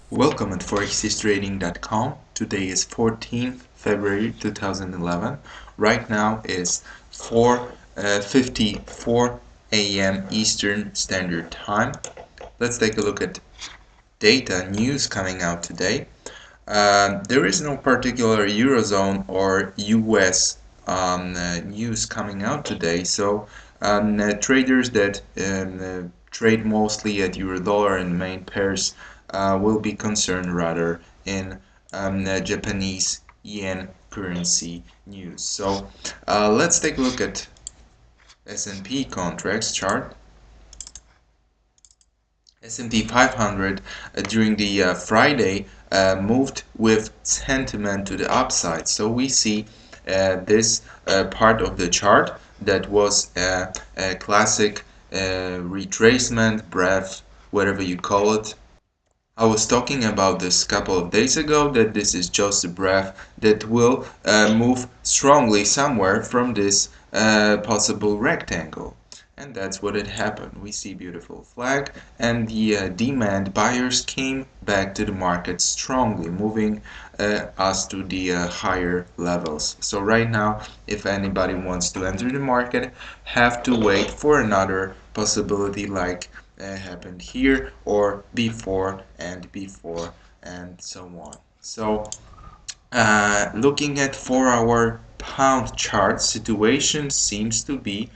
Welcome at forextrading.com. Today is 14th February 2011. Right now is 4:54 a.m. Eastern Standard Time. Let's take a look at data news coming out today. There is no particular Eurozone or US news coming out today, so traders that trade mostly at Eurodollar and main pairs will be concerned rather in Japanese yen currency news. So let's take a look at S&P contracts chart. S&P 500 during the Friday moved with sentiment to the upside. So we see this part of the chart that was a classic retracement, breadth, whatever you call it. I was talking about this a couple of days ago, that this is just a breath that will move strongly somewhere from this possible rectangle. And that's what it happened. We see beautiful flag, and the demand buyers came back to the market strongly, moving us to the higher levels. So right now, if anybody wants to enter the market, have to wait for another possibility like happened here or before and so on. So looking at 4-hour pound chart, situation seems to be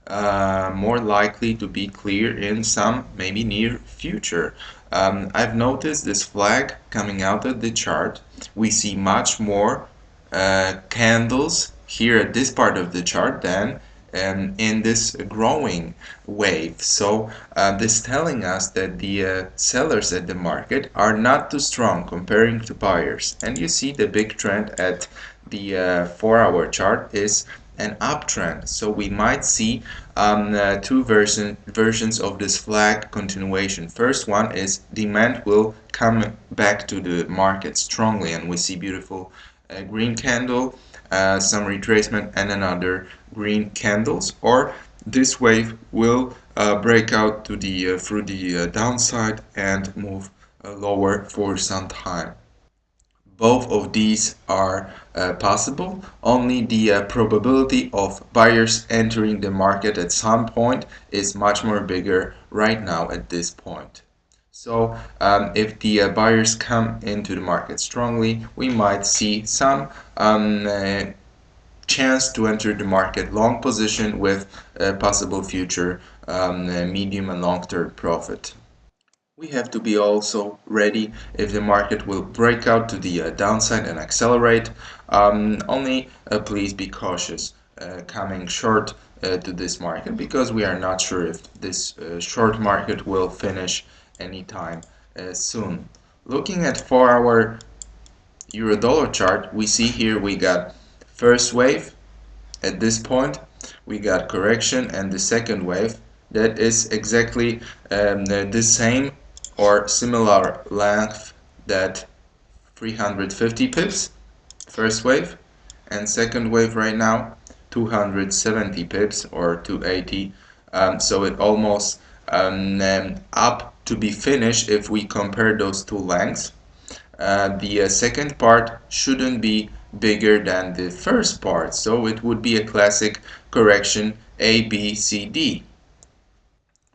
more likely to be clear in some maybe near future. I've noticed this flag coming out of the chart. We see much more candles here at this part of the chart than in this growing wave. So this telling us that the sellers at the market are not too strong comparing to buyers. And you see the big trend at the 4-hour chart is an uptrend. So we might see two versions of this flag continuation. First one is demand will come back to the market strongly, and we see beautiful green candle, some retracement, and another green candles. Or this wave will break out to the through the downside and move lower for some time. Both of these are possible. Only the probability of buyers entering the market at some point is much more bigger right now at this point. So if the buyers come into the market strongly, we might see some chance to enter the market long position with a possible future medium and long-term profit. We have to be also ready if the market will break out to the downside and accelerate. Only please be cautious coming short to this market, because we are not sure if this short market will finish anytime soon. Looking at 4-hour euro-dollar chart, we see here we got first wave. At this point we got correction, and the second wave that is exactly the same or similar length, that 350 pips first wave, and second wave right now 270 pips or 280. So it almost up to be finished if we compare those two lengths. The second part shouldn't be bigger than the first part, so it would be a classic correction A, B, C, D.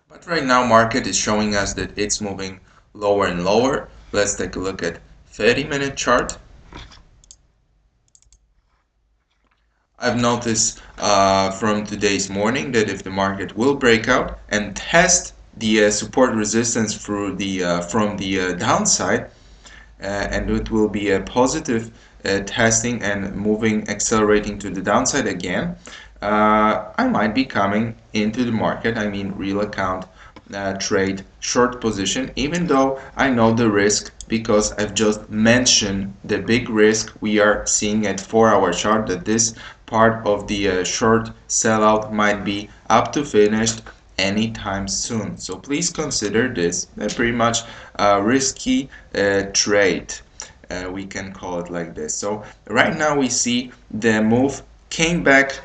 But right now market is showing us that it's moving lower and lower. Let's take a look at 30-minute chart. I've noticed from today's morning that if the market will break out and test the support resistance through the from the downside, and it will be a positive testing and moving, accelerating to the downside again, I might be coming into the market, I mean real account trade short position, even though I know the risk, because I've just mentioned the big risk we are seeing at 4-hour chart, that this part of the short sellout might be up to finished anytime soon. So please consider this a pretty much risky trade. We can call it like this. So right now we see the move came back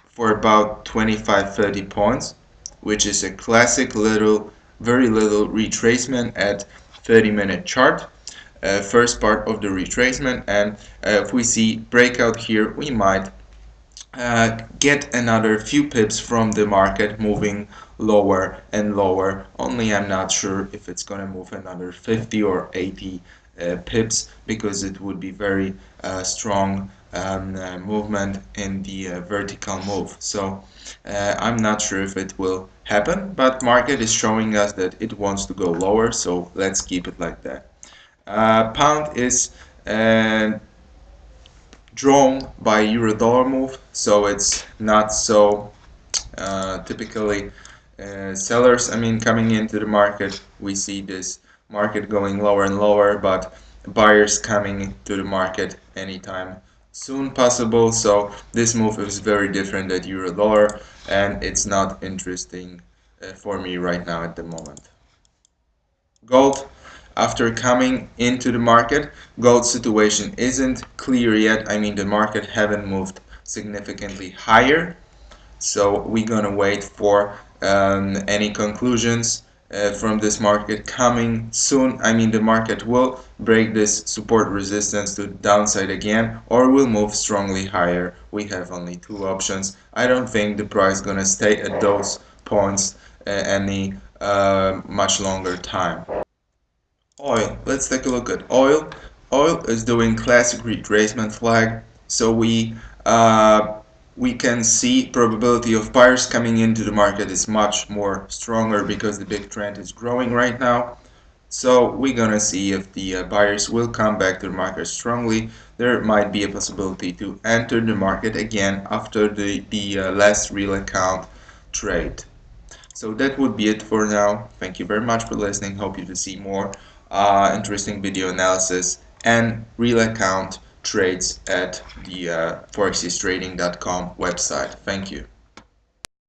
for about 25-30 points, which is a classic very little retracement at 30-minute chart. First part of the retracement, and if we see breakout here, we might get another few pips from the market moving lower and lower. Only I'm not sure if it's gonna move another 50 or 80 pips, because it would be very strong movement in the vertical move. So I'm not sure if it will happen, but market is showing us that it wants to go lower, so let's keep it like that. Pound is drawn by euro dollar move, so it's not so typically sellers, I mean, coming into the market. We see this market going lower and lower, but buyers coming to the market anytime soon possible. So this move is very different than euro dollar, and it's not interesting for me right now at the moment. Gold, after coming into the market, gold situation isn't clear yet. I mean, the market haven't moved significantly higher, so we're gonna wait for any conclusions from this market coming soon. I mean, the market will break this support resistance to the downside again, or will move strongly higher. We have only two options. I don't think the price gonna stay at those points any much longer time. Oil. Let's take a look at oil. Oil is doing classic retracement flag, so we can see probability of buyers coming into the market is much more stronger because the big trend is growing right now. So we're gonna see if the buyers will come back to the market strongly. There might be a possibility to enter the market again after the last real account trade. So that would be it for now. Thank you very much for listening. Hope you to see more interesting video analysis and real account trades at the forextrading.com website. Thank you.